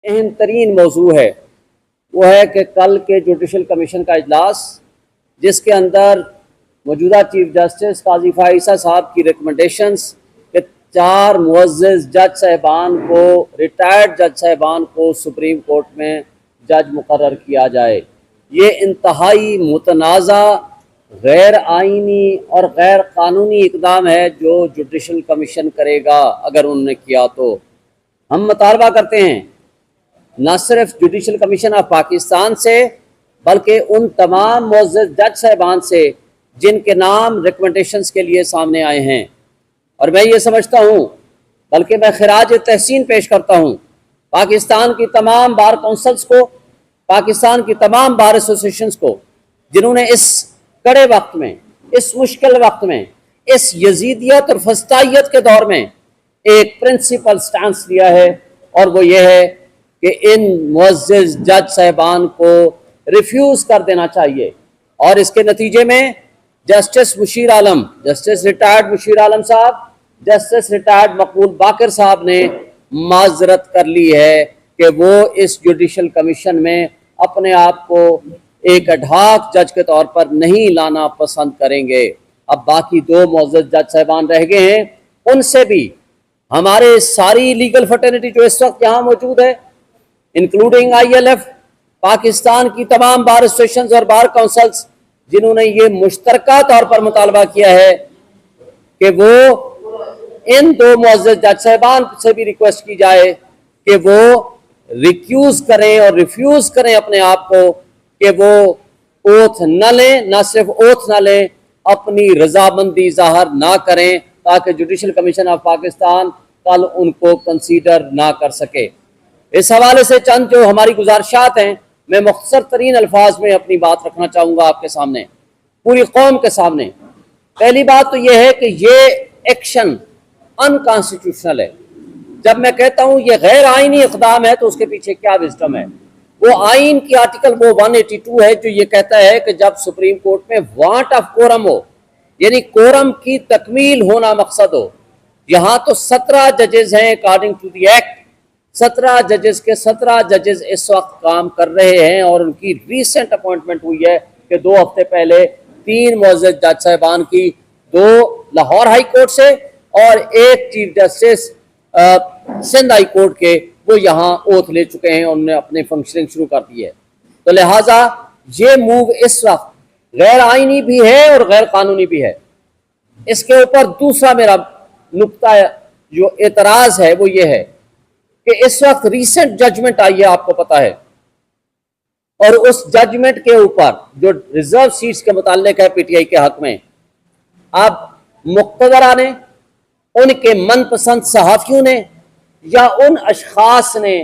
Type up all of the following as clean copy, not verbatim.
अहम तरीन मौजू है वो है कि कल के जुडिशल कमीशन का इजलास, जिसके अंदर मौजूदा चीफ जस्टिस काजी फाइसा साहब की रिकमेंडेशंस के 4 मुअज़्ज़ज़ जज साहिबान को, रिटायर्ड जज साहिबान को सुप्रीम कोर्ट में जज मुकर्रर किया जाए। ये इंतहाई मुतनाज़ा, गैर आइनी और गैर कानूनी इकदाम है जो जुडिशल कमीशन करेगा। अगर उन्होंने किया तो हम मुतालबा करते हैं न सिर्फ जुडिशल कमीशन ऑफ पाकिस्तान से, बल्कि उन तमाम मुअज़्ज़ज़ जज साहिबान से जिनके नाम रिकमेंडेशंस के लिए सामने आए हैं। और मैं ये समझता हूँ, बल्कि मैं खिराज तहसीन पेश करता हूँ पाकिस्तान की तमाम बार काउंसिल्स को, पाकिस्तान की तमाम बार एसोसिएशंस को, जिन्होंने इस कड़े वक्त में, इस मुश्किल वक्त में, इस यजीदियत और फस्तायत के दौर में एक प्रिंसिपल स्टैंस लिया है, और वो ये है कि इन मुअज़्ज़ज़ जज साहिबान को रिफ्यूज़ कर देना चाहिए। और इसके नतीजे में जस्टिस मुशीर आलम, जस्टिस रिटायर्ड मुशीर आलम साहब, जस्टिस रिटायर्ड मकबूल बाकर साहब ने माजरत कर ली है कि वो इस जुडिशल कमीशन में अपने आप को एक अढाक जज के तौर पर नहीं लाना पसंद करेंगे। अब बाकी 2 मुअज़्ज़ज़ जज साहिबान रह गए हैं, उनसे भी हमारे सारी लीगल फर्टर्निटी जो इस वक्त यहाँ मौजूद है, इंक्लूडिंग ILF, पाकिस्तान की तमाम बार एसोसिएशंस और बार काउंसिल्स, जिन्होंने ये मुश्तरका तौर पर मुतालबा किया है कि वो इन 2 मुअज़्ज़ज़ जज साहिबान से भी रिक्वेस्ट की जाए कि वो रिक्यूज करें और रिफ्यूज करें अपने आप को, कि वो ओथ न लें, न सिर्फ ओथ न लें, अपनी रजामंदी जाहिर ना करें, ताकि जुडिशल कमीशन ऑफ पाकिस्तान कल उनको कंसीडर ना कर सके। इस हवाले से चंद जो हमारी गुजारिशात हैं, मैं मुख्तसर तरीन अल्फाज में अपनी बात रखना चाहूँगा आपके सामने, पूरी कौम के सामने। पहली बात तो यह है कि ये एक्शन अनकॉन्स्टिट्यूशनल है। जब मैं कहता हूँ ये गैर आइनी इक़दाम है, तो उसके पीछे क्या विज़डम है? वो आइन की आर्टिकल वो 182 है, जो ये कहता है कि जब सुप्रीम कोर्ट में वांट ऑफ कोरम हो, यानी कोरम की तकमील होना मकसद हो। यहाँ तो 17 जजेस हैं अकॉर्डिंग टू द एक्ट। 17 जजेस के 17 जजेस इस वक्त काम कर रहे हैं, और उनकी रिसेंट अपॉइंटमेंट हुई है कि 2 हफ्ते पहले 3 मुअज़्ज़ज़ जज साहिबान की, 2 लाहौर हाई कोर्ट से और 1 chief justice Sindh high court के, वो यहाँ ओथ ले चुके हैं, उन्होंने अपने फंक्शनिंग शुरू कर दी है। तो लिहाजा ये मूव इस वक्त गैर आइनी भी है और गैर कानूनी भी है। इसके ऊपर दूसरा मेरा नुक्ता जो एतराज है वो ये है कि इस वक्त रिसेंट जजमेंट आई है, आपको पता है, और उस जजमेंट के ऊपर जो रिजर्व सीट्स के मुताल्लिक है PTI के हक में, अब मुक़्तदरा ने, उनके मनपसंद सहाफ़ियों ने या उन अशखास ने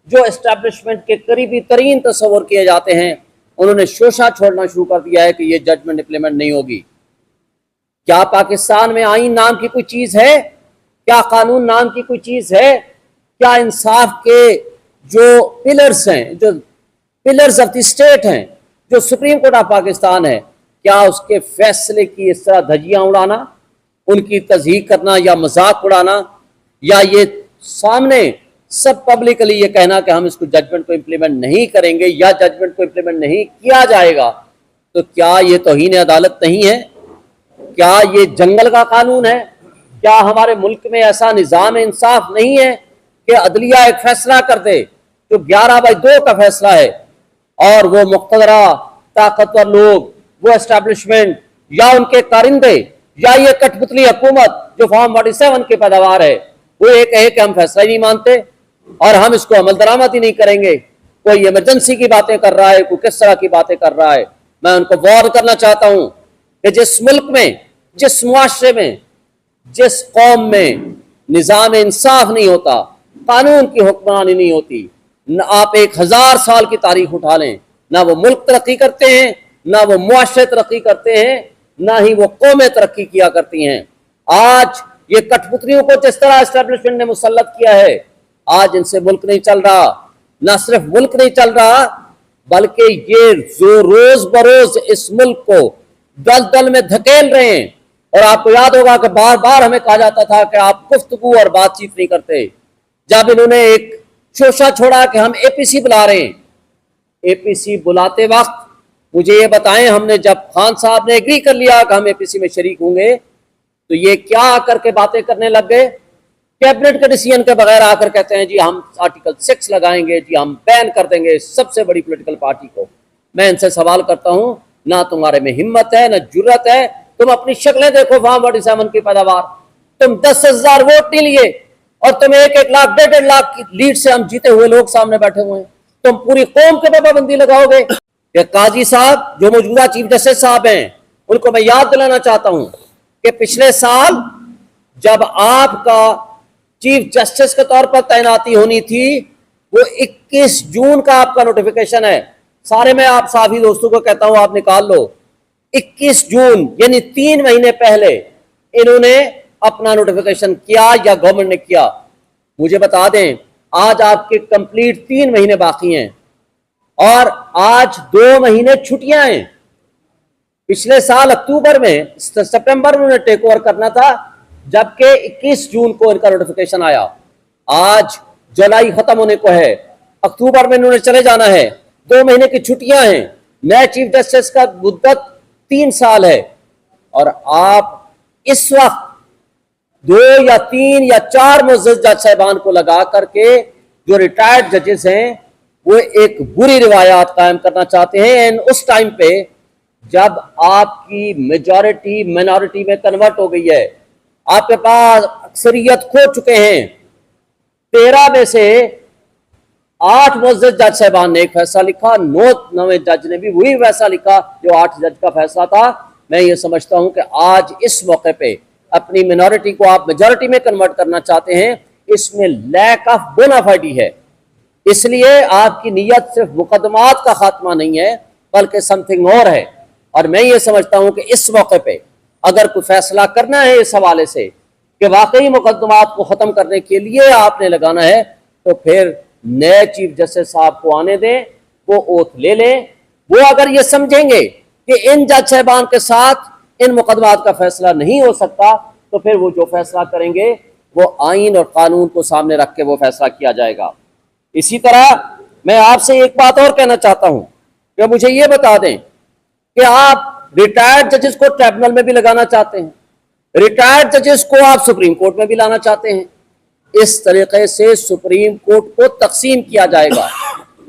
जो एस्टैब्लिशमेंट के करीबी तरीन तस्वर किए जाते हैं, उन्होंने शोशा छोड़ना शुरू कर दिया है कि यह जजमेंट इंप्लीमेंट नहीं होगी। क्या पाकिस्तान में आईन नाम की कोई चीज़ है? क्या कानून नाम की कोई चीज़ है? क्या इंसाफ के जो पिलर्स हैं, जो पिलर्स ऑफ द स्टेट हैं, जो सुप्रीम कोर्ट ऑफ पाकिस्तान है, क्या उसके फैसले की इस तरह धज्जियां उड़ाना, उनकी तज़हीक करना या मजाक उड़ाना, या ये सामने सब पब्लिकली ये कहना कि हम इसको जजमेंट को इम्प्लीमेंट नहीं करेंगे या जजमेंट को इम्प्लीमेंट नहीं किया जाएगा, तो क्या ये तौहीन अदालत नहीं है? क्या ये जंगल का कानून है? क्या हमारे मुल्क में ऐसा निज़ाम इंसाफ नहीं है कि अदलिया एक फैसला कर दे जो 11/2 का फैसला है, और वो मुक़्तदरा, ताकतवर लोग, वो एस्टैब्लिशमेंट या उनके कारिंदे या ये कठपुतली हुकूमत जो फॉर्म 47 की पैदावार है, वो ये कहे कि हम फैसला ही नहीं मानते और हम इसको अमल दरामद ही नहीं करेंगे। कोई इमरजेंसी की बातें कर रहा है, कोई किस तरह की बातें कर रहा है। मैं उनको वार्न करना चाहता हूँ कि जिस मुल्क में, जिस मुआशरे में, जिस कौम में निज़ाम इंसाफ नहीं होता, कानून की हुक्मरानी नहीं होती, न आप 1000 साल की तारीख उठा लें, ना वो मुल्क तरक्की करते हैं, ना वो मुआशरे तरक्की करते हैं, ना ही वो कौमें तरक्की किया करती हैं। आज ये कठपुतलियों को जिस तरह एस्टेब्लिशमेंट ने मुसल्लत किया है, आज इनसे मुल्क नहीं चल रहा। ना सिर्फ मुल्क नहीं चल रहा, बल्कि ये जो रोज बरोज इस मुल्क को दलदल में धकेल रहे हैं। और आपको याद होगा कि बार बार हमें कहा जाता था कि आप गुफ्तगू और बातचीत नहीं करते। जब इन्होंने एक शोशा छोड़ा कि हम एपीसी बुला रहे हैं। एपीसी बुलाते वक्त मुझे ये बताएं, हमने जब खान साहब ने एग्री कर लिया कि हम एपीसी में शरीक होंगे, तो ये क्या आकर के बातें करने लग गए? कैबिनेट के डिसीजन के बगैर आकर कहते हैं जी हम आर्टिकल 6 लगाएंगे, जी हम बैन कर देंगे सबसे बड़ी पॉलिटिकल पार्टी को। मैं इनसे सवाल करता हूं, ना तुम्हारे में हिम्मत है ना जुर्रत है। तुम अपनी शक्लें देखो, फार्म 47 की पैदावार, तुम 10,000 वोट नहीं लिए और तुम 1-1 लाख 1.5 लाख की लीड से हम जीते हुए लोग सामने बैठे हुए हैं। तुम पूरी कौम के पे पाबंदी लगाओगे? कि काजी साहब जो मौजूदा चीफ जस्टिस साहब हैं, उनको मैं याद दिलाना चाहता हूं कि पिछले साल जब आपका चीफ जस्टिस के तौर पर तैनाती होनी थी, वो 21 जून का आपका नोटिफिकेशन है। सारे मैं आप साथी दोस्तों को कहता हूं, आप निकाल लो, 21 जून यानी 3 महीने पहले इन्होंने अपना नोटिफिकेशन किया या गवर्नमेंट ने किया। मुझे बता दें, आज आपके कंप्लीट 3 महीने बाकी हैं और आज 2 महीने छुट्टियां हैं। पिछले साल अक्टूबर में, सितंबर में उन्हें टेक ओवर करना था, जबकि 21 जून को इनका नोटिफिकेशन आया। आज जुलाई खत्म होने को है, अक्टूबर में इन्होंने चले जाना है, 2 महीने की छुट्टियां हैं। नए चीफ जस्टिस का मुद्दत 3 साल है और आप इस वक्त 2 या 3 या 4 मुअज़्ज़ज़ जज साहिबान को लगा करके जो रिटायर्ड जजेस हैं वो एक बुरी रिवायात कायम करना चाहते हैं। एंड उस टाइम पे जब आपकी मेजॉरिटी माइनॉरिटी में कन्वर्ट हो गई है, आपके पास अक्सरियत खो चुके हैं, 13 में से 8 मुअज़्ज़ज़ जज साहिबान ने एक फैसला लिखा, 9 नवे जज ने भी वही फैसला लिखा जो 8 जज का फैसला था। मैं ये समझता हूं कि आज इस मौके पे अपनी मिनॉरिटी को आप मेजॉरिटी में कन्वर्ट करना चाहते हैं, इसमें लैक ऑफ बोनाफाइडी है। इसलिए आपकी नीयत सिर्फ मुकदमात का खात्मा नहीं है बल्कि समथिंग और है। और मैं ये समझता हूं कि इस मौके पे अगर कोई फैसला करना है इस हवाले से कि वाकई मुकदमात को ख़त्म करने के लिए आपने लगाना है, तो फिर नए चीफ जस्टिस साहब को आने दें, वो ओथ ले लें। वो अगर ये समझेंगे कि इन जज साहिबान के साथ इन मुकदमात का फैसला नहीं हो सकता, तो फिर वो जो फैसला करेंगे वो आइन और कानून को सामने रख के वो फैसला किया जाएगा। इसी तरह मैं आपसे एक बात और कहना चाहता हूं कि मुझे ये बता दें कि आप रिटायर्ड जजेस को ट्रिब्यूनल में भी लगाना चाहते हैं, रिटायर्ड जजेस को आप सुप्रीम कोर्ट में भी लाना चाहते हैं। इस तरीके से सुप्रीम कोर्ट को तकसीम किया जाएगा।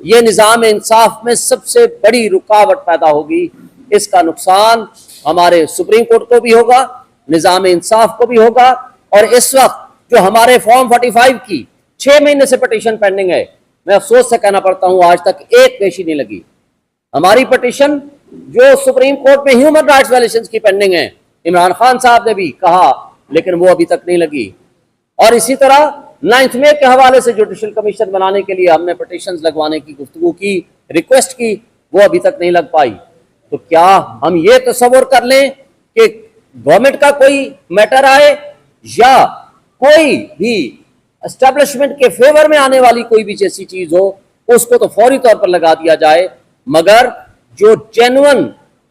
ये निज़ाम इंसाफ में सबसे बड़ी रुकावट पैदा होगी। इसका नुकसान हमारे सुप्रीम कोर्ट को भी होगा, निज़ाम इंसाफ को भी होगा। और इस वक्त जो हमारे फॉर्म 45 की 6 महीने से पटिशन पेंडिंग है, मैं अफसोस से कहना पड़ता हूं आज तक एक पेशी नहीं लगी। हमारी पटिशन जो सुप्रीम कोर्ट में ह्यूमन राइट्स वायलेशंस की पेंडिंग है, इमरान खान साहब ने भी कहा, लेकिन वो अभी तक नहीं लगी। और इसी तरह 9 मई के हवाले से जुडिशल कमीशन बनाने के लिए हमने पटिशंस लगवाने की गुफ्तगू की, रिक्वेस्ट की, वो अभी तक नहीं लग पाई। तो क्या हम ये तसव्वुर कर लें कि गवर्नमेंट का कोई मैटर आए या कोई भी एस्टेब्लिशमेंट के फेवर में आने वाली कोई भी जैसी चीज हो, उसको तो फौरी तौर पर लगा दिया जाए, मगर जो जेन्युइन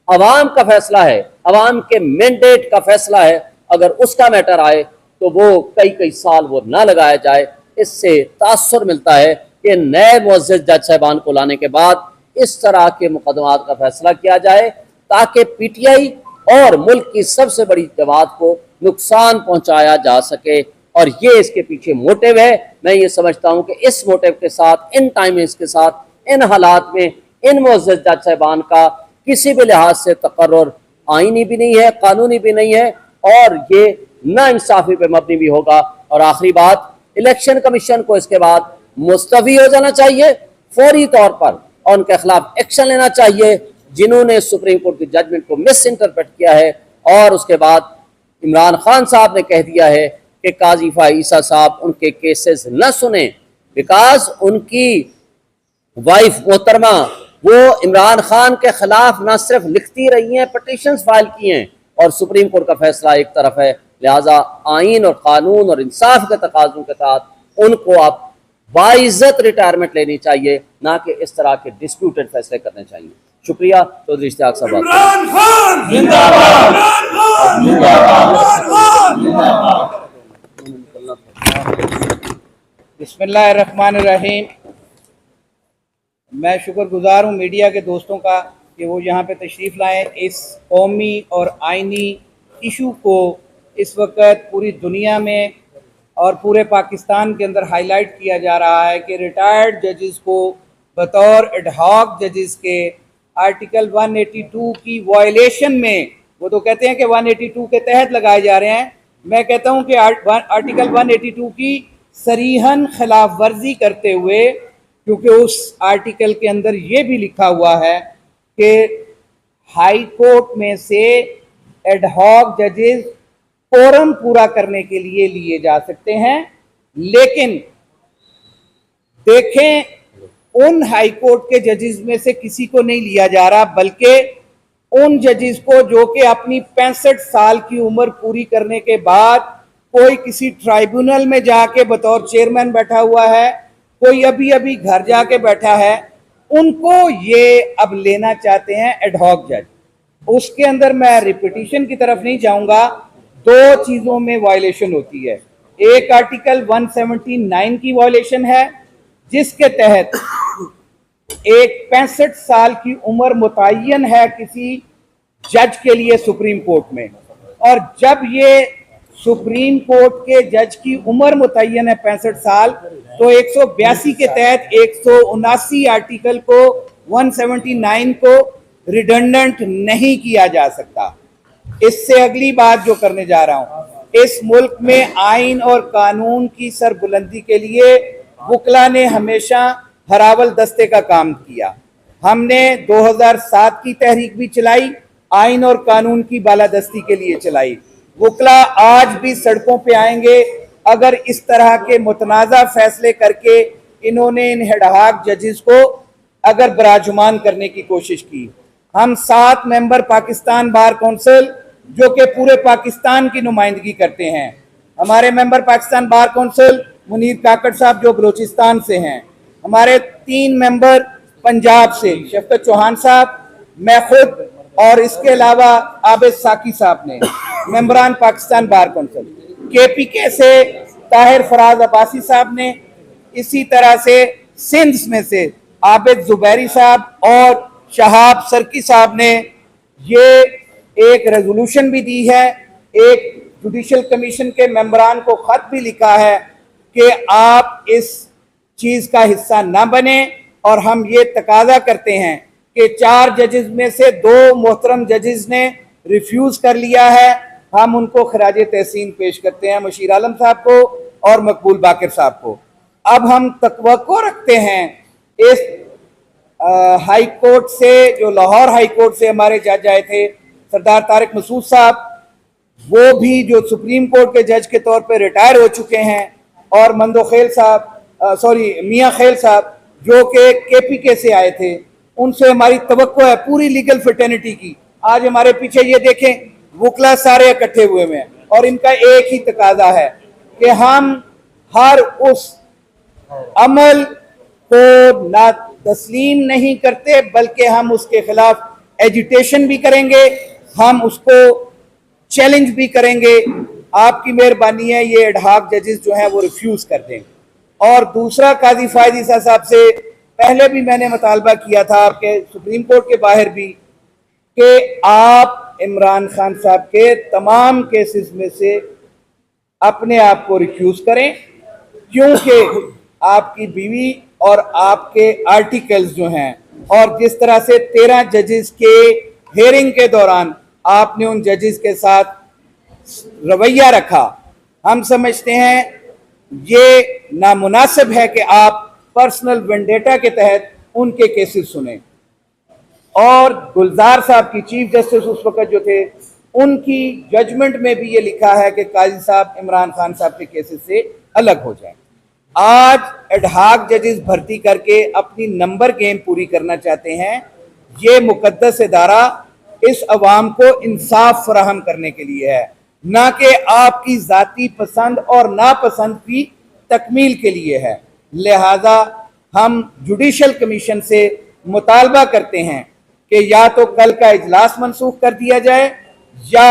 अवाम का फैसला है, अवाम के मैंडेट का फैसला है, अगर उसका मैटर आए तो वो कई साल वो ना लगाया जाए। इससे तासुर मिलता है कि नए मुअज़्ज़ज़ जज साहिबान को लाने के बाद इस तरह के मुकदमात का फैसला किया जाए ताकि पीटीआई और मुल्क की सबसे बड़ी जमात को नुकसान पहुंचाया जा सके। और ये इसके पीछे मोटिव है। मैं ये समझता हूं कि इस मोटिव के साथ, इन टाइमिंग्स के साथ, इन हालात में इन मुअज़्ज़ज़ जज साहिबान का किसी भी लिहाज से तकर्रुर आईनी भी नहीं है, कानूनी भी नहीं है, और ये नाइंसाफी पे मबनी भी होगा। और आखिरी बात, इलेक्शन कमीशन को इसके बाद मुस्तफ़ी हो जाना चाहिए फौरी तौर पर, और उनके खिलाफ एक्शन लेना चाहिए जिन्होंने सुप्रीम कोर्ट की जजमेंट को मिस इंटरप्रेट किया है। और उसके बाद इमरान खान साहब ने कह दिया है कि काजी फ़ाइज़ा साहब उनके केसेस न सुने, बिकॉज उनकी वाइफ मोहतरमा वो इमरान खान के खिलाफ ना सिर्फ लिखती रही हैं, पटिशंस फाइल की हैं, और सुप्रीम कोर्ट का फैसला एक तरफ है। लिहाजा आइन और कानून और इंसाफ के तकाज़ों के साथ उनको आप बाइज्जत रिटायरमेंट लेनी चाहिए, ना कि इस तरह के डिस्प्यूटेड फैसले करने चाहिए। शुक्रिया। चौधरी इश्तियाक साहब। इमरान खान जिंदाबाद, इमरान खान जिंदाबाद। बिस्मिल्लाहिर्रहमानिर्रहीम। मैं शुक्रगुजार हूँ मीडिया के दोस्तों का कि वो यहाँ पे तशरीफ़ लाएँ। इस कौमी और आइनी इशू को इस वक्त पूरी दुनिया में और पूरे पाकिस्तान के अंदर हाईलाइट किया जा रहा है कि रिटायर्ड जजेस को बतौर एडहॉक जजेस के आर्टिकल 182 की वायलेशन में, वो तो कहते हैं कि 182 के तहत लगाए जा रहे हैं, मैं कहता हूं कि आर्टिकल 182 की सरीहन खिलाफ वर्जी करते हुए, क्योंकि उस आर्टिकल के अंदर ये भी लिखा हुआ है कि हाई कोर्ट में से एडहॉक जजेस कोरम पूरा करने के लिए लिए जा सकते हैं। लेकिन देखें, उन हाई कोर्ट के जजेस में से किसी को नहीं लिया जा रहा, बल्कि उन जजेस को जो कि अपनी 65 साल की उम्र पूरी करने के बाद कोई किसी ट्राइब्यूनल में जाके बतौर चेयरमैन बैठा हुआ है, कोई अभी अभी घर जाके बैठा है, उनको ये अब लेना चाहते हैं एडहॉक जज। उसके अंदर मैं रिपीटिशन की तरफ नहीं जाऊंगा, दो चीजों में वायलेशन होती है। एक आर्टिकल 179 की वायलेशन है जिसके तहत एक 65 साल की उम्र मुतय्यन है किसी जज के लिए सुप्रीम कोर्ट में, और जब ये सुप्रीम कोर्ट के जज की उम्र मुतय्यन है 65 साल, तो 182 के तहत 179 आर्टिकल को 179 को रिडंडेंट नहीं किया जा सकता। इससे अगली बात जो करने जा रहा हूं, इस मुल्क में आइन और कानून की सरबुलंदी के लिए वकला ने हमेशा हरावल दस्ते का काम किया। हमने 2007 की तहरीक भी चलाई, आइन और कानून की बालादस्ती के लिए चलाई। वकला आज भी सड़कों पे आएंगे अगर इस तरह के मुतनाज़ा फैसले करके इन्होंने इन एडहॉक जजेस को अगर बराजुमान करने की कोशिश की। हम 7 मेंबर पाकिस्तान बार कौंसिल जो कि पूरे पाकिस्तान की नुमाइंदगी करते हैं, हमारे member Pakistan bar council Munir Kakar साहब जो बलूचिस्तान से हैं, हमारे 3 मेंबर पंजाब से शफकत चौहान साहब, मैं खुद, और इसके अलावा आबिद साकी साहब ने मेंबरान पाकिस्तान बार कौंसिल, KPK से ताहिर फराज अब्बासी साहब ने, इसी तरह से सिंध में से आबिद जुबैरी साहब और शहाब सरकी साहब ने ये एक रेजोल्यूशन भी दी है, एक जुडिशल कमीशन के मेंबरान को खत भी लिखा है कि आप इस चीज का हिस्सा ना बने, और हम ये तकाजा करते हैं कि 4 जजेस में से 2 मोहतरम जजेस ने रिफ्यूज कर लिया है। हम उनको खराज तहसीन पेश करते हैं, मशीर आलम साहब को और मकबूल बाकिर साहब को। अब हम तवक्को रखते हैं इस हाई कोर्ट से, जो लाहौर हाई कोर्ट से हमारे जज आए थे सरदार तारिक मसूद साहब, वो भी जो सुप्रीम कोर्ट के जज के तौर पे रिटायर हो चुके हैं, और मंदो खेल साहब, मियां खेल साहब जो कि KPK से आए थे, उनसे हमारी तवक्को है पूरी लीगल फिटर्निटी की। आज हमारे पीछे ये देखें, वकला सारे इकट्ठे हुए हैं और इनका एक ही तकाजा है कि हम हर उस अमल को ना तस्लीम नहीं करते, बल्कि हम उसके खिलाफ एजिटेशन भी करेंगे, हम उसको चैलेंज भी करेंगे। आपकी मेहरबानी है ये एडहॉक जजेस जो हैं वो रिफ्यूज कर दें। और दूसरा, काजी फायद ईसा साहब से पहले भी मैंने मुतालबा किया था आपके सुप्रीम कोर्ट के बाहर भी कि आप इमरान खान साहब के तमाम केसेस में से अपने आप को रिफ्यूज करें, क्योंकि आपकी बीवी और आपके आर्टिकल्स जो हैं, और जिस तरह से 13 जजेस के हेयरिंग के दौरान आपने उन जजेस के साथ रवैया रखा, हम समझते हैं ये नामुनासिब है कि आप पर्सनल वेंडेटा के तहत उनके केसेस सुने। और गुलजार साहब की चीफ जस्टिस उस वक्त जो थे, उनकी जजमेंट में भी ये लिखा है कि काजी साहब इमरान खान साहब के केसेस से अलग हो जाएं। आज एडहॉक जजेस भर्ती करके अपनी नंबर गेम पूरी करना चाहते हैं। ये मुकद्दस इदारा इस अवाम को इंसाफ फराहम करने के लिए है, ना कि आपकी जाती पसंद और नापसंद की तकमील के लिए है। लिहाजा हम जुडिशल कमीशन से मुतालबा करते हैं कि या तो कल का इजलास मनसूख कर दिया जाए या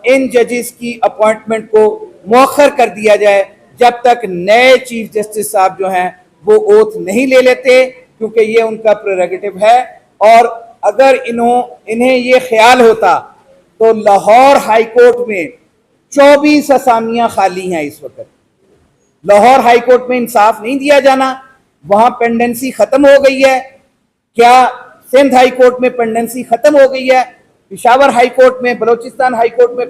इन जजेस की अपॉइंटमेंट को मौखर कर दिया जाए, जब तक नए चीफ जस्टिस साहब जो हैं वो ओथ नहीं ले लेते, क्योंकि ये उनका प्रेरोगेटिव है। और अगर इन्हें ये ख्याल होता तो लाहौर हाई कोर्ट में 24 असामियां खाली हैं इस वक्त। लाहौर हाई कोर्ट में इंसाफ नहीं दिया जाना, वहां पेंडेंसी खत्म हो गई है। क्या सिंध हाई कोर्ट में पेंडेंसी खत्म हो गई है? पेशावर हाई कोर्ट में, बलोचिस्तान हाई कोर्ट में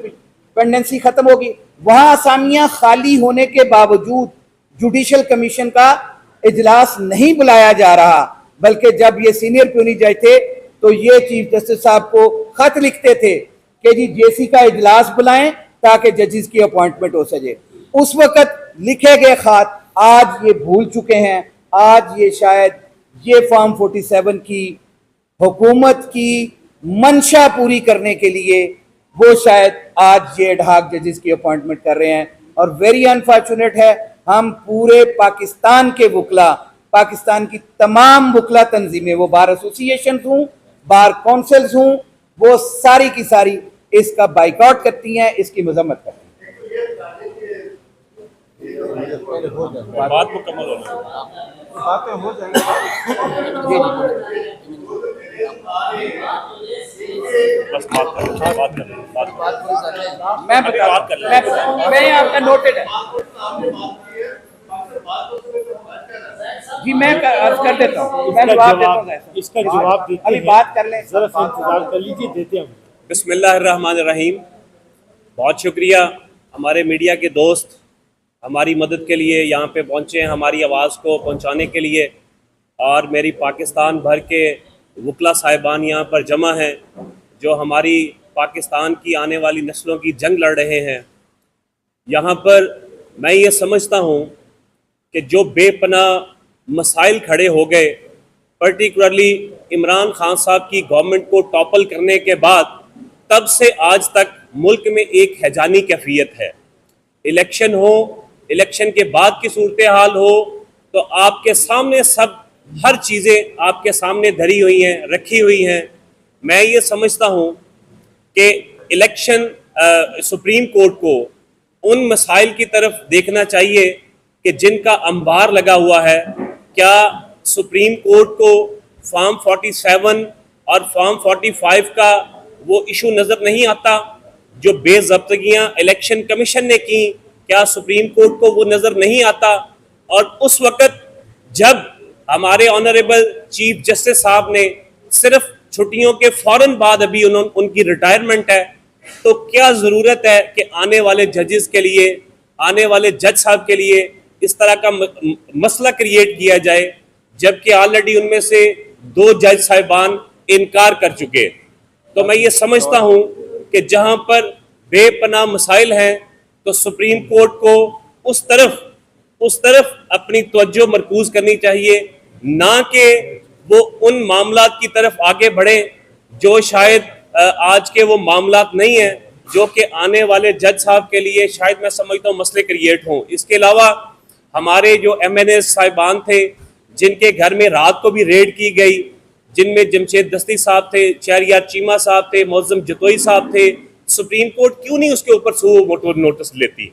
पेंडेंसी खत्म होगी। वहां असामियां खाली होने के बावजूद जुडिशल कमीशन का इजलास नहीं बुलाया जा रहा, बल्कि जब ये सीनियर प्यूनी जज थे तो ये चीफ जस्टिस साहब को खत लिखते थे कि जी जेसी का इजलास बुलाएं ताकि जजेस की अपॉइंटमेंट हो सके। उस वक्त लिखे गए खत आज ये भूल चुके हैं। आज ये शायद ये फॉर्म 47 की हुकूमत की मंशा पूरी करने के लिए वो शायद आज ये एडहॉक जजेस की अपॉइंटमेंट कर रहे हैं। और वेरी अनफॉर्चुनेट है, हम पूरे पाकिस्तान के वकला, पाकिस्तान की तमाम वकला तंजीमें, वो बार एसोसिएशन हूँ, बार काउंसिल्स हूँ, वो सारी की सारी इसका बाइकआउट करती हैं, इसकी मजम्मत करती हैं। बात मुकम्मल हो बातें हो जाएंगी। बस बात कर मैं आपका नोटेड है जी, मैं अर्ज कर देता हूँ, मैं जवाब देता हूँ। इसका जवाब देते अभी हैं। बात कर लें, जरा सा इंतजार कर लीजिए, देते हैं। बिस्मिल्लाहिर्रहमानिर्रहीम। बहुत शुक्रिया हमारे मीडिया के दोस्त हमारी मदद के लिए यहाँ पे पहुँचे हैं, हमारी आवाज़ को पहुँचाने के लिए। और मेरी पाकिस्तान भर के वकला साहिबान यहाँ पर जमा हैं जो हमारी पाकिस्तान की आने वाली नस्लों की जंग लड़ रहे हैं। यहाँ पर मैं ये समझता हूँ कि जो बेपनाह मसाइल खड़े हो गए, पर्टिकुलरली इमरान खान साहब की गवर्नमेंट को टॉपल करने के बाद, तब से आज तक मुल्क में एक हैजानी कैफियत है। इलेक्शन हो, इलेक्शन के बाद की सूरत हाल हो, तो आपके सामने सब हर चीज़ें आपके सामने धरी हुई हैं, रखी हुई हैं। मैं ये समझता हूँ कि इलेक्शन सुप्रीम कोर्ट को उन मसाइल की तरफ देखना चाहिए कि जिनका अंबार लगा हुआ है। क्या सुप्रीम कोर्ट को फॉर्म 47 और फॉर्म 45 का वो इशू नज़र नहीं आता जो बेज़ब्तियाँ इलेक्शन कमीशन ने की? क्या सुप्रीम कोर्ट को वो नज़र नहीं आता? और उस वक़्त जब हमारे ऑनरेबल चीफ जस्टिस साहब ने सिर्फ छुट्टियों के फ़ौरन बाद अभी उनकी रिटायरमेंट है, तो क्या ज़रूरत है कि आने वाले जजेस के लिए, आने वाले जज साहब के लिए इस तरह का मसला क्रिएट किया जाए, जबकि ऑलरेडी उनमें से 2 जज साहिबान इनकार कर चुके। तो मैं ये समझता हूँ कि जहाँ पर बेपनाह मसाइल हैं तो सुप्रीम कोर्ट को उस तरफ अपनी तवज्जो मरकूज करनी चाहिए, ना कि वो उन मामलात की तरफ आगे बढ़े जो शायद आज के वो मामलात नहीं हैं, जो कि आने वाले जज साहब के लिए शायद मैं समझता हूँ मसले क्रिएट हों। इसके अलावा हमारे जो MNA साहिबान थे जिनके घर में रात को भी रेड की गई, जिनमें जमशेद दस्ती साहब थे, शहरियार चीमा साहब थे, मौज़म जतोई साहब थे, सुप्रीम कोर्ट क्यों नहीं उसके ऊपर सू मोटो नोटिस लेती?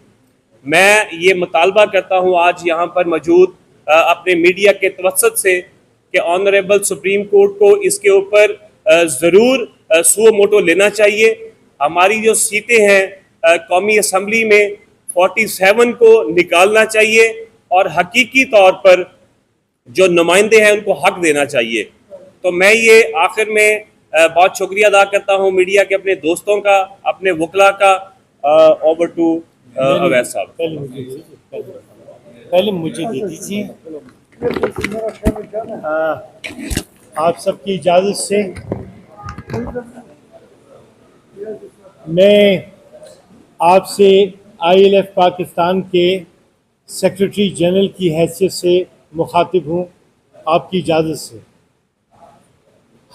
मैं ये मुतालबा करता हूँ आज यहाँ पर मौजूद अपने मीडिया के तवस्सुत से कि ऑनरेबल सुप्रीम कोर्ट को इसके ऊपर ज़रूर सू मोटो लेना चाहिए। हमारी जो सीटें हैं कौमी असम्बली में 47 को निकालना चाहिए और हकीकी तौर पर जो नुमाइंदे हैं उनको हक देना चाहिए। तो मैं ये आखिर में बहुत शुक्रिया अदा करता हूँ मीडिया के अपने दोस्तों का, अपने वकला का। ओवर टू अवैध साहब। पहले मुझे दे दीजिए। आप सबकी इजाज़त से मैं आपसे ILF पाकिस्तान के सेक्रेटरी जनरल की हैसियत से मुखातिब हूँ। आपकी इजाज़त से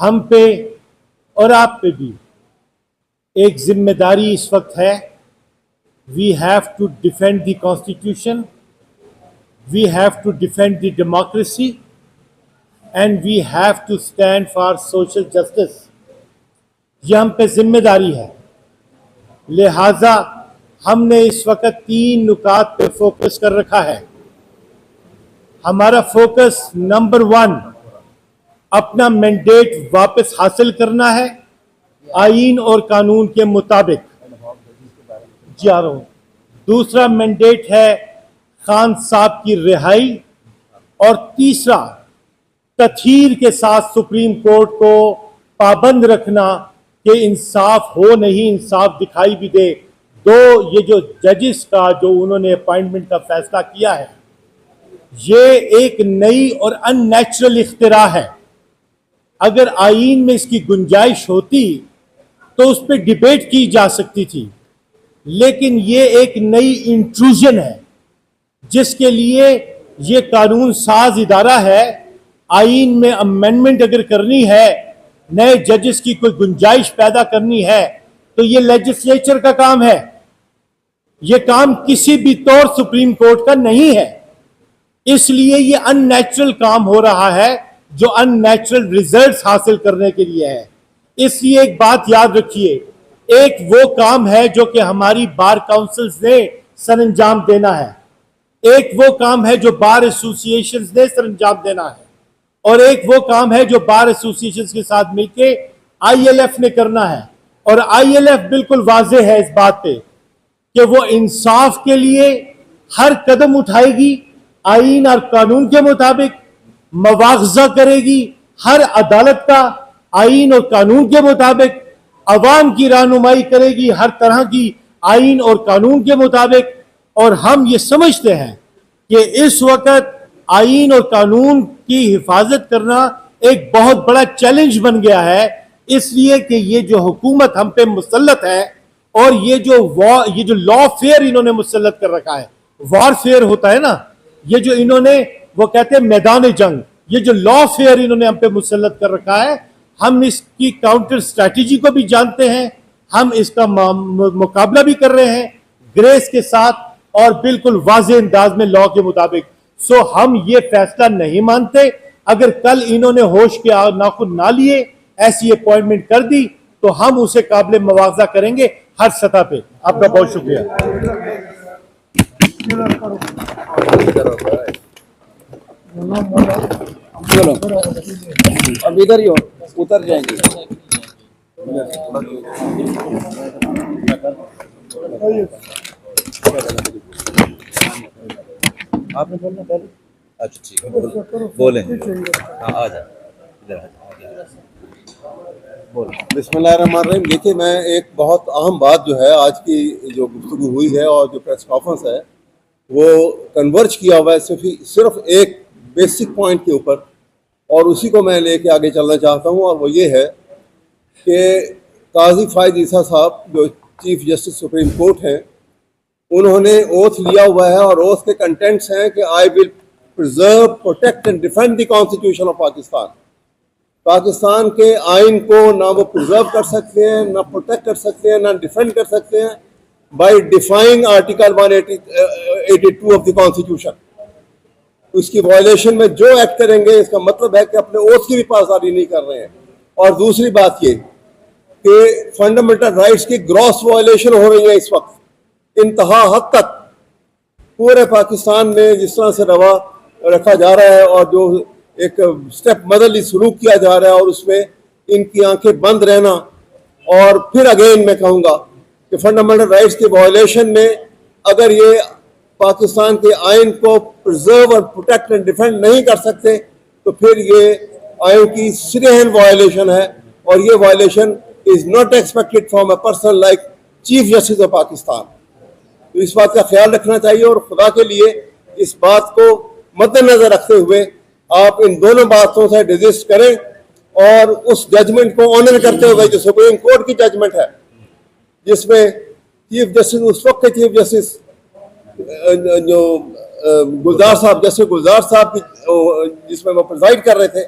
हम पे और आप पे भी एक जिम्मेदारी इस वक्त है। We have to defend the Constitution, we have to defend the democracy, and we have to stand for social justice। ये हम पे जिम्मेदारी है, लिहाजा हमने इस वक्त 3 नुकात पे फोकस कर रखा है। हमारा फोकस नंबर 1 अपना मैंडेट वापस हासिल करना है आईन और कानून के मुताबिक। जा रहा हूं। दूसरा मैंडेट है खान साहब की रिहाई और तीसरा तथहीर के साथ सुप्रीम कोर्ट को पाबंद रखना कि इंसाफ हो नहीं, इंसाफ दिखाई भी दे। ये जो जजेस का जो उन्होंने अपॉइंटमेंट का फैसला किया है, ये एक नई और अननेचुरल इख्तिरा है। अगर आईन में इसकी गुंजाइश होती तो उस पर डिबेट की जा सकती थी, लेकिन ये एक नई इंट्रूजन है जिसके लिए ये कानून साज इदारा है। आईन में अमेंडमेंट अगर करनी है, नए जजेस की कोई गुंजाइश पैदा करनी है, तो ये लेजिस्लेचर का काम है। ये काम किसी भी तौर सुप्रीम कोर्ट का नहीं है। इसलिए ये अननेचुरल काम हो रहा है जो अननेचुरल रिजल्ट्स हासिल करने के लिए है। इसलिए एक बात याद रखिए, एक वो काम है जो कि हमारी बार काउंसिल्स ने सरंजाम देना है, एक वो काम है जो बार एसोसिएशंस ने सरंजाम देना है, और एक वो काम है जो बार एसोसिएशंस के साथ मिलके आईएलएफ ने करना है। और आईएलएफ बिल्कुल वाजे है इस बात पे कि वो इंसाफ के लिए हर कदम उठाएगी, आईन और कानून के मुताबिक मुआवजा करेगी हर अदालत का, आईन और कानून के मुताबिक अवाम की रहनुमाई करेगी हर तरह की आईन और कानून के मुताबिक। और हम ये समझते हैं कि इस वक्त आईन और कानून की हिफाजत करना एक बहुत बड़ा चैलेंज बन गया है, इसलिए कि ये जो हुकूमत हम पे मुसल्लत है और ये जो लॉ फेयर इन्होंने मुसल्लत कर रखा है, वॉर फेयर होता है ना, ये जो इन्होंने वो कहते हैं मैदान जंग, ये जो लॉ फेयर इन्होंने हम पे मुसल्लत कर रखा है, हम इसकी काउंटर स्ट्रैटेजी को भी जानते हैं, हम इसका मुकाबला भी कर रहे हैं ग्रेस के साथ और बिल्कुल वाज़ेह अंदाज में लॉ के मुताबिक। सो हम ये फैसला नहीं मानते। अगर कल इन्होंने होश के नाखुन ना लिए ऐसी अपॉइंटमेंट कर दी तो हम उसे काबिल मुआवजा करेंगे हर सतह पे। आपका बहुत शुक्रिया। चलो अब इधर ही हो, उतर जाएंगे। आपने बोलना पहले? अच्छा ठीक है, बोलेंगे। हाँ आ जा, इधर आ जा। बिस्मिल्लाहिर्रहमानिर्रहीम। देखिए, मैं एक बहुत अहम बात जो है आज की जो गुफ्तगू हुई है और जो प्रेस कॉन्फ्रेंस है वो कन्वर्ज किया हुआ है सिर्फ एक बेसिक पॉइंट के ऊपर, और उसी को मैं लेके आगे चलना चाहता हूँ। और वो ये है कि काजी फायद ईसा साहब जो चीफ जस्टिस सुप्रीम कोर्ट हैं, उन्होंने ओथ लिया हुआ है और ओथ के कंटेंट्स हैं कि I will preserve, protect and defend the constitution of Pakistan. Pakistan के आइन को ना वो प्रिजर्व कर सकते हैं, ना प्रोटेक्ट कर सकते हैं, ना डिफेंड कर सकते हैं by defying article 182 of the constitution. उसकी वायलेशन में जो एक्ट करेंगे इसका मतलब है कि अपने ओथ की भी पासदारी नहीं कर रहे हैं। और दूसरी बात ये कि फंडामेंटल राइट्स की ग्रॉस वायलेशन हो रही है इस वक्त इंतहा हद तक। पूरे पाकिस्तान में जिस तरह से रवा रखा जा रहा है और जो एक स्टेप मदरली सलूक किया जा रहा है और उसमें इनकी आंखें बंद रहना, और फिर अगेन मैं कहूँगा कि फंडामेंटल राइट्स की वायलेशन में अगर ये पाकिस्तान के आइन को प्रिजर्व और प्रोटेक्ट एंड डिफेंड नहीं कर सकते तो फिर ये आइन की सीरियस वायलेशन है, और ये violation is not expected from a person like chief justice of Pakistan. तो इस बात का ख्याल रखना चाहिए, और खुदा के लिए इस बात को मद्देनजर रखते हुए आप इन दोनों बातों से डिजिस्ट करें और उस जजमेंट को ऑनर करते हुए जो सुप्रीम कोर्ट की जजमेंट है, जिसमें चीफ जस्टिस उस वक्त के चीफ जस्टिस जो गुलजार साहब, जस्टिस गुलजार साहब की जिसमें वो प्रिजाइड कर रहे थे,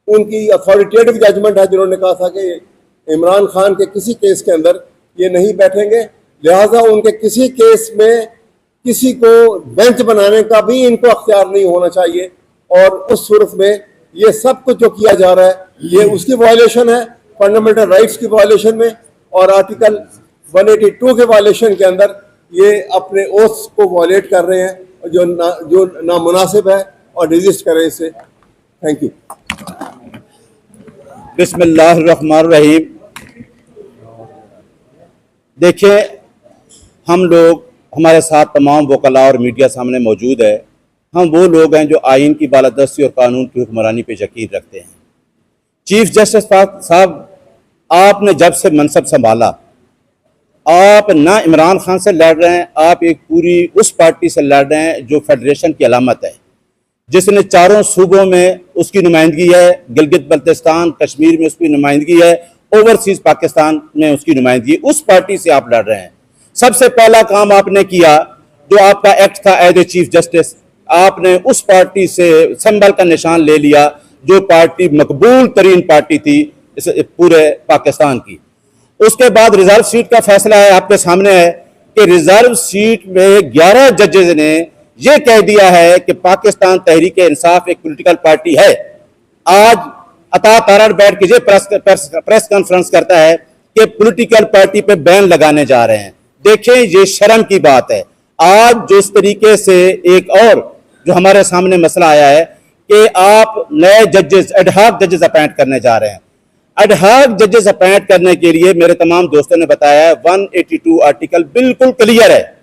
उनकी अथॉरिटेटिव जजमेंट है जिन्होंने कहा था कि इमरान खान के किसी केस के अंदर ये नहीं बैठेंगे, लिहाजा उनके किसी केस में किसी को बेंच बनाने का भी इनको अख्तियार नहीं होना चाहिए। और उस सूरत में ये सब कुछ जो किया जा रहा है ये उसकी वायलेशन है, फंडामेंटल राइट्स की वायलेशन में, और आर्टिकल 182 के वायलेशन के अंदर ये अपने ओथ को वॉयलेट कर रहे हैं जो नामुनासिब है और डिजिस्ट करें इससे। Thank you. बिस्मिल्लाहिर्रहमानिर्रहीम। देखिए, हम लोग, हमारे साथ तमाम वकला और मीडिया सामने मौजूद है। हम वो लोग हैं जो आइन की बालादस्ती और कानून की हुक्मरानी पे यकीन रखते हैं। चीफ जस्टिस साहब, आपने जब से मनसब संभाला, आप ना इमरान खान से लड़ रहे हैं, आप एक पूरी उस पार्टी से लड़ रहे हैं जो फेडरेशन की अलामत है, जिसने चारों सूबों में उसकी नुमाइंदगी है, गिलगित बल्तिस्तान, कश्मीर में उसकी नुमाइंदगी है, ओवरसीज पाकिस्तान में उसकी नुमाइंदगी, उस पार्टी से आप लड़ रहे हैं। सबसे पहला काम आपने किया, जो आपका एक्ट था एज ए चीफ जस्टिस, आपने उस पार्टी से संबल का निशान ले लिया जो पार्टी मकबूल तरीन पार्टी थी इस पूरे पाकिस्तान की। उसके बाद रिजर्व सीट का फैसला है, आपके सामने है कि रिजर्व सीट में 11 जजेज ने यह कह दिया है कि पाकिस्तान तहरीक इंसाफ एक पॉलिटिकल पार्टी है। आज अता तारड़ बैठ के ये प्रेस कॉन्फ्रेंस करता है कि पॉलिटिकल पार्टी पे बैन लगाने जा रहे हैं। देखें, ये शर्म की बात है। आज जिस तरीके से एक और जो हमारे सामने मसला आया है कि आप नए जजेस, एडहॉक जजेस अपॉइंट करने जा रहे हैं। एडहॉक जजेस अपॉइंट करने के लिए मेरे तमाम दोस्तों ने बताया 182 आर्टिकल बिल्कुल क्लियर है।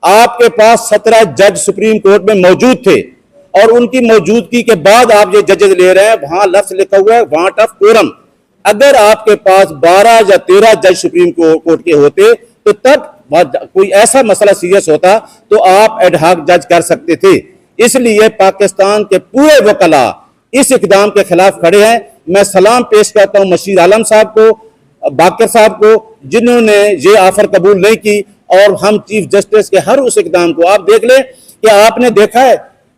आपके पास 17 जज सुप्रीम कोर्ट में मौजूद थे और उनकी मौजूदगी के बाद आप ये जजेस ले रहे हैं। वहां लफ्ज लिखा हुआ है वांट ऑफ कोरम। अगर आपके पास 12 या 13 जज सुप्रीम कोर्ट के होते तो तब कोई ऐसा मसला सीरियस होता तो आप एडहॉक जज कर सकते थे। इसलिए पाकिस्तान के पूरे वकला इस इकदाम के खिलाफ खड़े हैं। मैं सलाम पेश करता हूं मशीद आलम साहब को, बाकर साहब को, जिन्होंने ये ऑफर कबूल नहीं की, और हम चीफ जस्टिस के हर उस इकदाम को आप देख लें कि आपने देखा है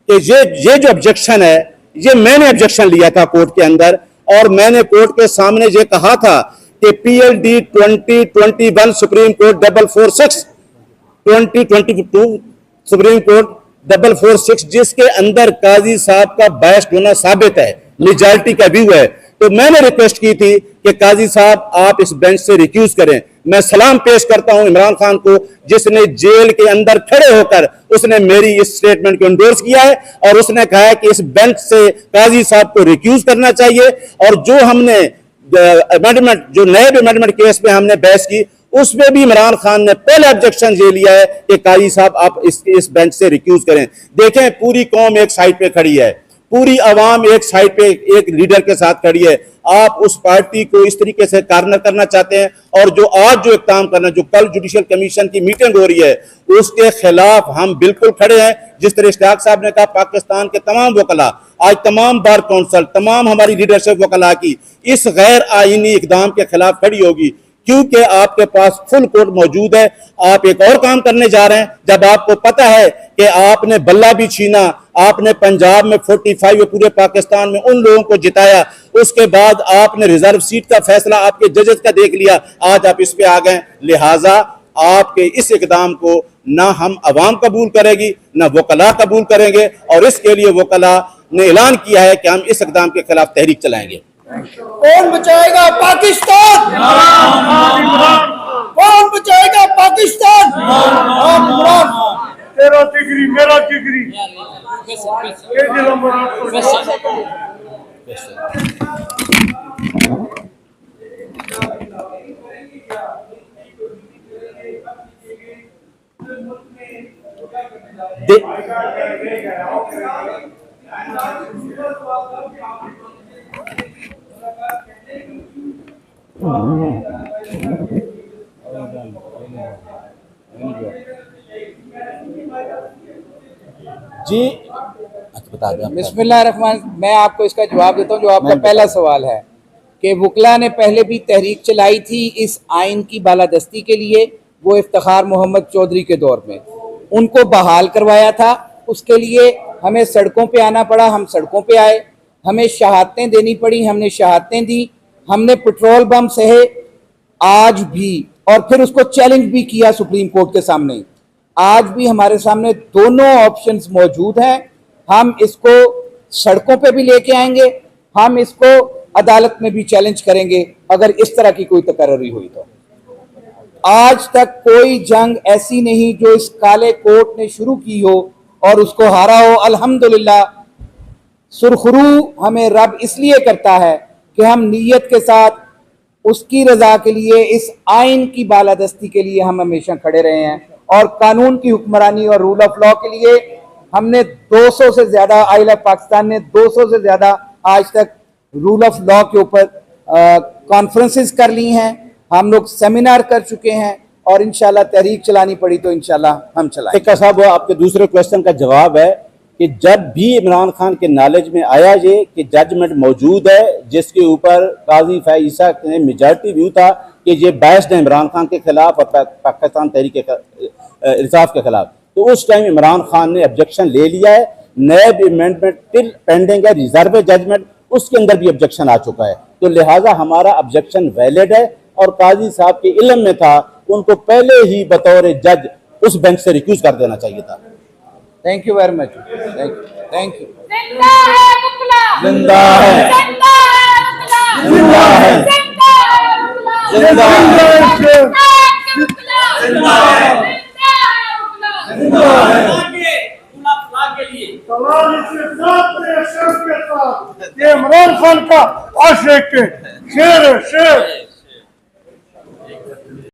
कि ये जो ऑब्जेक्शन है, ये मैंने ऑब्जेक्शन लिया था कोर्ट के अंदर, और मैंने कोर्ट के सामने ये कहा था कि PLD 2021 supreme court 446 2022 supreme court 446 जिसके अंदर काजी साहब का बायस्ड होना साबित है, मेजॉरिटी का व्यू है। तो मैंने रिक्वेस्ट की थी कि काजी साहब आप इस बेंच से रिक्यूज करें। मैं सलाम पेश करता हूं इमरान खान को, जिसने जेल के अंदर खड़े होकर उसने मेरी इस स्टेटमेंट को एंडोर्स किया है और उसने कहा है कि इस बेंच से काजी साहब को रिक्यूज करना चाहिए। और जो हमने अमेंडमेंट, जो नए अमेंडमेंट केस पे हमने बहस की, उसमें भी इमरान खान ने पहले ऑब्जेक्शन ये लिया है कि काजी साहब आप इस बेंच से रिक्यूज करें। देखें, पूरी कौम एक साइड पे खड़ी है, पूरी आवाम एक साइड पे एक लीडर के साथ खड़ी है। आप उस पार्टी को इस तरीके से कार्नर करना चाहते हैं, और जो आज जो इक़दाम करना, जो कल जुडिशियल कमीशन की मीटिंग हो रही है, उसके खिलाफ हम बिल्कुल खड़े हैं। जिस तरह इश्तियाक साहब ने कहा, पाकिस्तान के तमाम वकला, आज तमाम बार कौंसल, तमाम हमारी लीडरशिप वकला की इस गैर आईनी इक़दाम के खिलाफ खड़ी होगी, क्योंकि आपके पास फुल कोर्ट मौजूद है। आप एक और काम करने जा रहे हैं, जब आपको पता है कि आपने बल्ला भी छीना, आपने पंजाब में 45 या पूरे पाकिस्तान में उन लोगों को जिताया, उसके बाद आपने रिजर्व सीट का फैसला आपके जजेस का देख लिया, आज आप इस पे आ गए। लिहाजा आपके इस इकदाम को ना हम अवाम कबूल करेगी, ना वकला कबूल करेंगे, और इसके लिए वकला ने ऐलान किया है कि हम इस इकदाम के खिलाफ तहरीक चलाएंगे। कौन बचाएगा पाकिस्तान? कौन बचाएगा पाकिस्तान? तेरा जिगरी मेरा जिगरी। जी बता दें। बिस्मिल्लाहिर्रहमान, मैं आपको इसका जवाब देता हूँ। जो आपका पहला सवाल है कि वकला ने पहले भी तहरीक चलाई थी इस आइन की बालादस्ती के लिए, वो इफ्तिखार मोहम्मद चौधरी के दौर में उनको बहाल करवाया था। उसके लिए हमें सड़कों पे आना पड़ा, हम सड़कों पे आए, हमें शहादतें देनी पड़ी, हमने शहादतें दी, हमने पेट्रोल बम सहे आज भी, और फिर उसको चैलेंज भी किया सुप्रीम कोर्ट के सामने। आज भी हमारे सामने दोनों ऑप्शंस मौजूद हैं। हम इसको सड़कों पे भी लेके आएंगे, हम इसको अदालत में भी चैलेंज करेंगे अगर इस तरह की कोई तकर्री हुई तो। आज तक कोई जंग ऐसी नहीं जो इस काले कोट ने शुरू की हो और उसको हारा हो। अल्हम्दुलिल्लाह सुरखरू हमें रब इसलिए करता है कि हम नीयत के साथ उसकी रजा के लिए, इस आइन की बालादस्ती के लिए हम हमेशा खड़े रहे हैं और कानून की हुक्मरानी और रूल ऑफ लॉ के लिए हमने 200 से ज्यादा, आइल पाकिस्तान ने 200 से ज्यादा आज तक रूल ऑफ लॉ के ऊपर कॉन्फ्रेंसेस कर ली हैं, हम लोग सेमिनार कर चुके हैं और इंशाल्लाह तहरीक चलानी पड़ी तो इंशाल्लाह हम चलाएं। एक साहब आपके दूसरे क्वेश्चन का जवाब है कि जब भी इमरान खान के नॉलेज में आया ये कि जजमेंट मौजूद है जिसके ऊपर काजी फैज ईसा ने मेजॉरिटी व्यू था कि ये बेस्ड है इमरान खान के खिलाफ और पाकिस्तान तहरीक इंसाफ के खिलाफ, तो उस टाइम इमरान खान ने ऑब्जेक्शन ले लिया है। नैब अमेंडमेंट टिल पेंडिंग है, रिजर्व जजमेंट उसके अंदर भी ऑब्जेक्शन आ चुका है, तो लिहाजा हमारा ऑब्जेक्शन वैलिड है और काजी साहब के इल्म में था, उनको पहले ही बतौर जज उस बेंच से रिक्यूज कर देना चाहिए था। Thank you very much, thank you. जिंदा है मुकला, जिंदा है, जिंदा है मुकला, जिंदा है, जिंदा है मुकला, जिंदा है, मुकला, जिंदा है, जिंदा है मुकला। तमाम इसके साथ में शर्फ के साथ ये इमरान खान का आशिक शेर है, शेर।